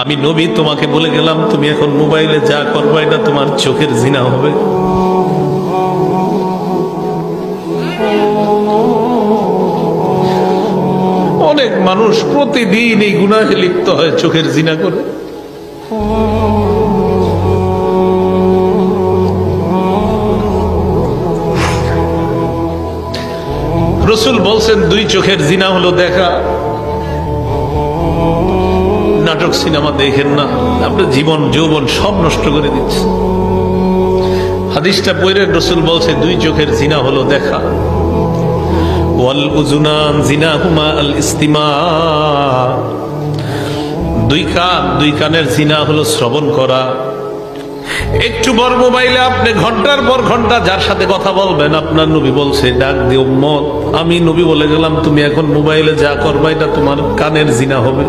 আমি নবী তোমাকে বলে গেলাম তুমি এখন মোবাইলে যা করবে এটা তোমার চোখের জিনা হবে। অনেক মানুষ প্রতিদিন এই গুনাহে লিপ্ত হয়, চোখের জিনা করে। রাসূল বলছেন দুই চোখের জিনা হলো দেখা। নাটক সিনেমা দেখেন না, আপনার জীবন যৌবন সব নষ্ট করে দিচ্ছে। হাদিসটা পড়ে রাসূল বলছে দুই চোখের জিনা হলো দেখা। ওয়াল উযুনান জিনাহুমা আল ইস্তিমা, দুই কানের জিনা হলো শ্রবণ করা। একটু বড় মোবাইলে আপনি ঘন্টার পর ঘন্টা যার সাথে কথা বলবেন, আপনার নবী বলছে ডাক দিয়ে উম্মত আমি নবী বলে গেলাম তুমি এখন মোবাইলে যা করবা এটা তোমার কানের জিনা হবে।